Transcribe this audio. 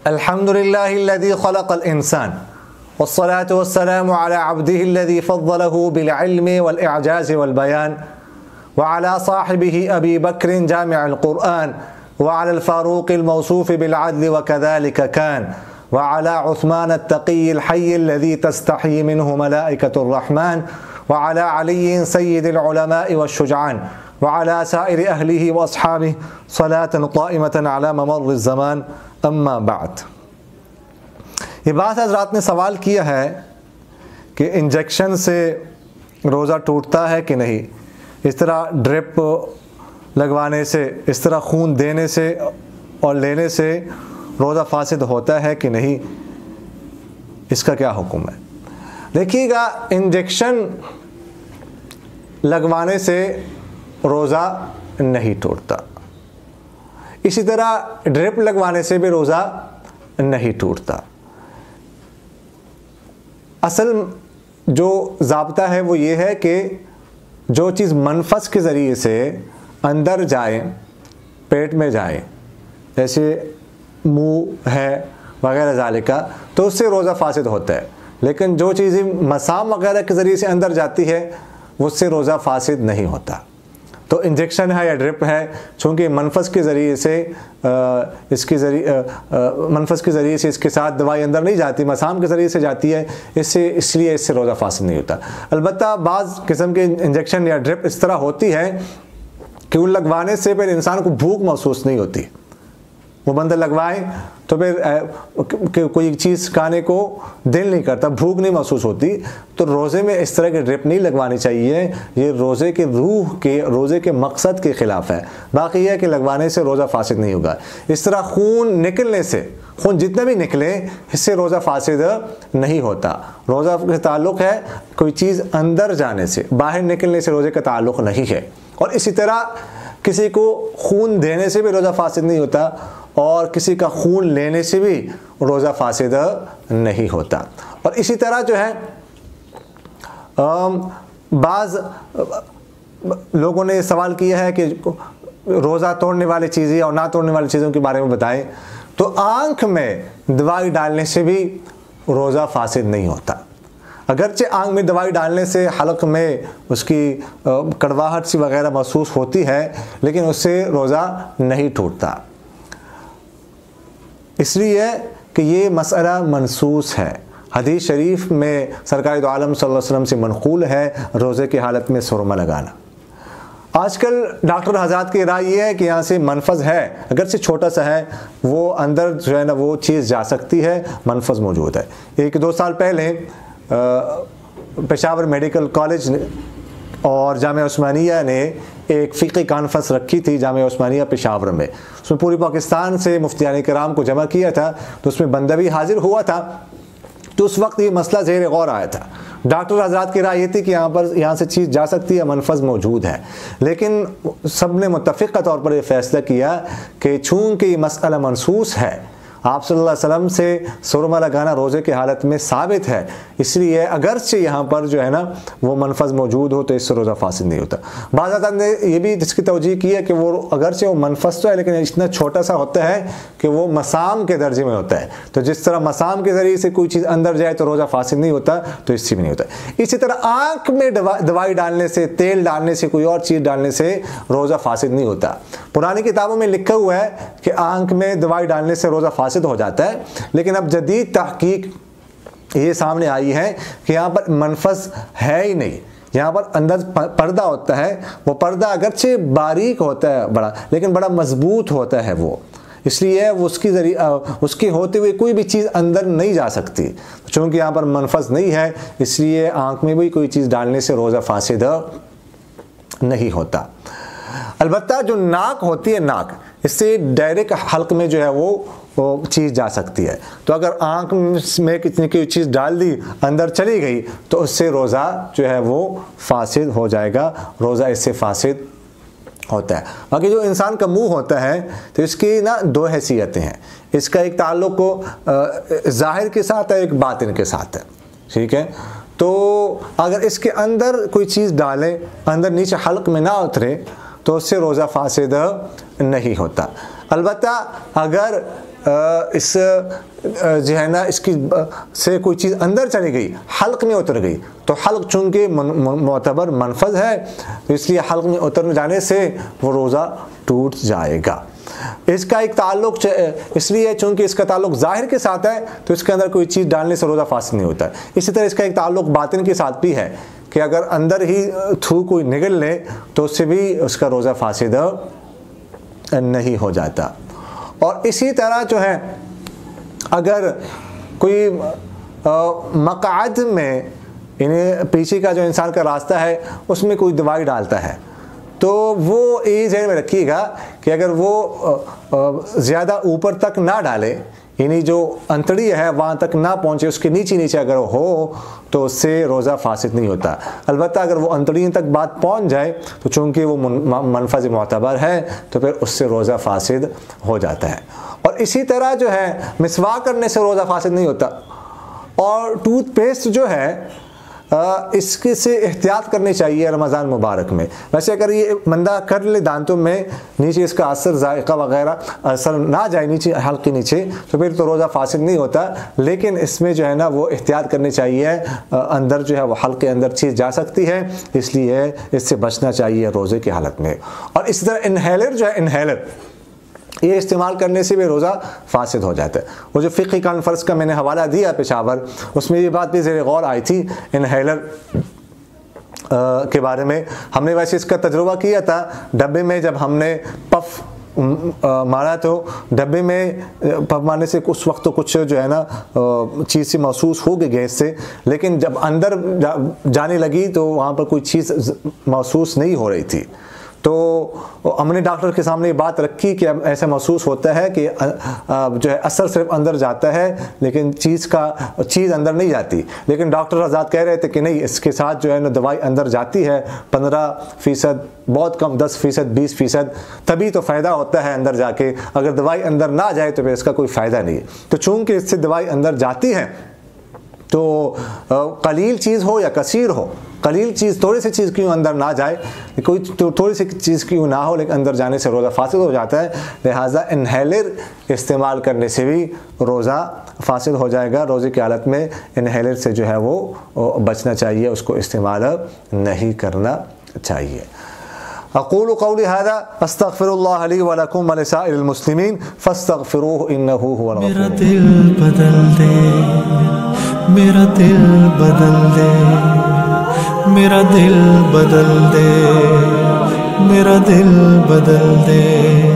अल्हम्दुलिल्लाहिल्लज़ी खलक़ल इंसान वस्सलातु वस्सलामु अला अब्दिहिल्लज़ी फ़द्दलहु बिल इल्मि वल इअजाज़ि वल बयान व अला साहिबिही अबी बक्रिन जामिअल क़ुरआन व अलल फ़ारूक़िल मौसूफ़ बिल अदल व कज़ालिका कान व अला उस्मान अत्तक़िय्यिल हय्यिल्लज़ी तस्तही मिन्हु मलाइकतुर रहमान व अला अलिय्यिन सय्यिदिल उलमाइ वश्शुजआन व अला साइरि अहलिही व अस्हाबिही सलातन क़ाइमतन अला ममर्रिज़ ज़मान अम्मा बाद। ये बात हज़रात ने सवाल किया है कि इंजेक्शन से रोज़ा टूटता है कि नहीं, इस तरह ड्रिप लगवाने से, इस तरह खून देने से और लेने से रोज़ा फासिद होता है कि नहीं, इसका क्या हुक्म है। देखिएगा, इंजेक्शन लगवाने से रोज़ा नहीं टूटता, इसी तरह ड्रिप लगवाने से भी रोज़ा नहीं टूटता। असल जो ज़ाब्ता है वो ये है कि जो चीज़ मनफस के ज़रिए से अंदर जाए, पेट में जाए, जैसे मुंह है वगैरह ज़ालिका, तो उससे रोज़ा फासिद होता है। लेकिन जो चीज़ें मसाम वगैरह के ज़रिए से अंदर जाती है उससे रोज़ा फासिद नहीं होता। तो इंजेक्शन है या ड्रिप है, चूँकि मनफस के ज़रिए से मनफस के ज़रिए से इसके साथ दवाई अंदर नहीं जाती, मसाम के ज़रिए से जाती है, इसलिए इससे रोज़ा फासिद नहीं होता। अलबत्ता बाज़ किस्म के इंजेक्शन या ड्रिप इस तरह होती है कि उन लगवाने से फिर इंसान को भूख महसूस नहीं होती। वो बंदा लगवाए तो फिर कोई चीज़ खाने को दिल नहीं करता, भूख नहीं महसूस होती। तो रोज़े में इस तरह के ड्रिप नहीं लगवानी चाहिए, ये रोज़े के रूह के, रोज़े के मकसद के ख़िलाफ़ है। बाकी यह है कि लगवाने से रोज़ा फासिद नहीं होगा। इस तरह खून निकलने से, खून जितना भी निकले, इससे रोज़ा फासिद नहीं होता। रोज़ा का ताल्लुक़ है कोई चीज़ अंदर जाने से, बाहर निकलने से रोज़े का ताल्लुक़ नहीं है। और इसी तरह किसी को खून देने से भी रोज़ा फासिद नहीं होता और किसी का खून लेने से भी रोज़ा फासिद नहीं होता। और इसी तरह जो है बाज़ लोगों ने सवाल किया है कि रोज़ा तोड़ने वाली चीज़ें और ना तोड़ने वाली चीज़ों के बारे में बताएं। तो आँख में दवाई डालने से भी रोज़ा फासिद नहीं होता। अगरचे आँख में दवाई डालने से हलक में उसकी कड़वाहट सी वगैरह महसूस होती है, लेकिन उससे रोज़ा नहीं टूटता। इसलिए कि ये मसला मनसूस है। हदीस शरीफ में सरकार दो आलम सल्लल्लाहु अलैहि वसल्लम से मनक़ूल है रोज़े की हालत में सुरमा लगाना। आजकल डॉक्टर हज़रात की राय ये है कि यहाँ से मनफज़ है, अगर से छोटा सा है, वो अंदर जो है ना वो चीज़ जा सकती है, मनफज़ मौजूद है। 1-2 साल पहले पेशावर मेडिकल कॉलेज और जामिया उस्मानिया ने एक फ़िक़ी कॉन्फ्रेंस रखी थी जामिया उस्मानिया पेशावर में। उसमें पूरी पाकिस्तान से मुफ्तियान किराम को जमा किया था, तो उसमें बंदा भी हाजिर हुआ था। तो उस वक्त ये मसला ज़ेर गौर आया था। डॉक्टर हज़रात की राय ये थी कि यहाँ से चीज़ जा सकती है, मनफज़ मौजूद है। लेकिन सब ने मुत्तफ़िक़ तौर पर यह फ़ैसला किया कि चूँकि ये मसला मनसूस है, आप सल्लल्लाहु अलैहि वसल्लम से सुरमा लगाना रोज़े की हालत में साबित है, इसलिए अगरचे यहाँ पर जो है ना वो मनफज़ मौजूद हो तो इससे रोज़ा फासिद नहीं होता। बाज़ हज़रात ने ये भी इसकी तवजीह की है कि वो अगरचे वो मनफज़ तो है, लेकिन इतना छोटा सा होता है कि वो मसाम के दर्जे में होता है। तो जिस तरह मसाम के ज़रिए से कोई चीज़ अंदर जाए तो रोज़ा फासिद नहीं होता, तो इससे भी नहीं होता। इसी तरह आँख में दवाई डालने से, तेल डालने से, कोई और चीज़ डालने से रोज़ा फासिद नहीं होता। पुरानी किताबों में लिखा हुआ है कि आँख में दवाई डालने से रोज़ा फासिद हो जाता है, लेकिन अब जदीद तहकीक ये सामने आई है कि यहाँ पर मनफज़ है ही नहीं। यहाँ पर अंदर पर्दा होता है, वो पर्दा अगरचे बारीक होता है बड़ा, लेकिन बड़ा मजबूत होता है वो, इसलिए उसके होते हुए कोई भी चीज़ अंदर नहीं जा सकती। चूँकि यहाँ पर मनफज़ नहीं है, इसलिए आँख में भी कोई चीज़ डालने से रोज़ा फासिद नहीं होता। अलबत्ता जो नाक होती है, नाक, इससे डायरेक्ट हल्क में जो है वो चीज़ जा सकती है। तो अगर आँख में कितनी कोई चीज़ डाल दी, अंदर चली गई, तो उससे रोज़ा जो है वो फासिद हो जाएगा, रोज़ा इससे फासिद होता है। बाकी जो इंसान का मुंह होता है तो इसकी ना 2 हैसियतें हैं। इसका एक ताल्लुक़ ज़ाहिर के साथ है, एक बातिन के साथ है, ठीक है। तो अगर इसके अंदर कोई चीज़ डालें, अंदर नीचे हल्क में ना उतरे, तो उससे रोज़ा फासिद नहीं होता। अलबत्ता अगर इस जो है ना इसकी से कोई चीज़ अंदर चली गई, हल्क में उतर गई, तो हल्क चूँकि मोतबर मनफज है, तो इसलिए हल्क में उतर जाने से वो रोज़ा टूट जाएगा। इसका एक ताल्लुक इसलिए चूँकि इसका ताल्लुक ज़ाहिर के साथ है, तो इसके अंदर कोई चीज़ डालने से रोज़ा फासिद नहीं होता। इसी तरह इसका एक ताल्लुक बातिन के साथ भी है कि अगर अंदर ही थू कोई निगल ले तो उससे भी उसका रोज़ा फासिद नहीं हो जाता। और इसी तरह जो है अगर कोई मक़आद में इन्हें पीछे का जो इंसान का रास्ता है उसमें कोई दवाई डालता है, तो वो ये ज़हन में रखिएगा कि अगर वो ज़्यादा ऊपर तक ना डाले, यानी जो अंतड़ी है वहाँ तक ना पहुँचे, उसके नीचे नीचे अगर हो तो उससे रोज़ा फासिद नहीं होता। अलबत्ता अगर वो अंतड़ी तक बात पहुँच जाए तो चूँकि वो मनफज़ मोतबर है तो फिर उससे रोज़ा फासिद हो जाता है। और इसी तरह जो है मिसवाक करने से रोज़ा फासिद नहीं होता। और टूथपेस्ट जो है इसके से एहतियात करनी चाहिए रमज़ान मुबारक में। वैसे अगर ये बंदा कर ले दांतों में नीचे इसका असर जायका वगैरह असर ना जाए नीचे हल्क के नीचे, तो फिर तो रोज़ा फासिद नहीं होता। लेकिन इसमें जो है ना वो एहतियात करनी चाहिए, अंदर जो है वो हल्क के अंदर चीज़ जा सकती है, इसलिए इससे बचना चाहिए रोज़े की हालत में। और इसी तरह इनहेलर जो है, इनहेलर ये इस्तेमाल करने से भी रोज़ा फासिद हो जाता है। वो जो फ़िक़्ही कॉन्फ्रेंस का मैंने हवाला दिया पेशावर, उसमें ये बात भी ज़ेर गौर आई थी इनहेलर के बारे में। हमने वैसे इसका तजुर्बा किया था डब्बे में, जब हमने पफ मारा तो डब्बे में पफ मारने से उस वक्त तो कुछ जो है ना चीज़ सी महसूस हो गई गैस से, लेकिन जब अंदर जाने लगी तो वहाँ पर कोई चीज़ महसूस नहीं हो रही थी। तो हमने डॉक्टर के सामने ये बात रखी कि अब ऐसा महसूस होता है कि जो है असर सिर्फ अंदर जाता है लेकिन चीज़ अंदर नहीं जाती। लेकिन डॉक्टर आज़ाद कह रहे थे कि नहीं, इसके साथ जो है ना दवाई अंदर जाती है 15%, बहुत कम 10%, 20%, तभी तो फ़ायदा होता है अंदर जाके। अगर दवाई अंदर ना जाए तो फिर इसका कोई फ़ायदा नहीं है। तो चूँकि इससे दवाई अंदर जाती है तो कलील चीज़ हो या कसीर हो, कलील चीज़ थोड़ी सी चीज़ क्यों अंदर ना जाए, कोई थोड़ी सी चीज़ क्यों ना हो, लेकिन अंदर जाने से रोज़ा फासिद हो जाता है। लिहाजा इनहेलर इस्तेमाल करने से भी रोज़ा फासिद हो जाएगा। रोज़े की हालत में इनहेलर से जो है वो बचना चाहिए, उसको इस्तेमाल नहीं करना चाहिए। अक़ूलु क़ौली हाज़ा अस्तग़फ़िरुल्लाह ली व लकुम व लिसाइरिल मुस्लिमीन फ़स्तग़फ़िरूहु इन्नहु हुवल गफ़ूर। मेरा दिल बदल दे, मेरा दिल बदल दे, मेरा दिल बदल दे, मेरा दिल बदल दे।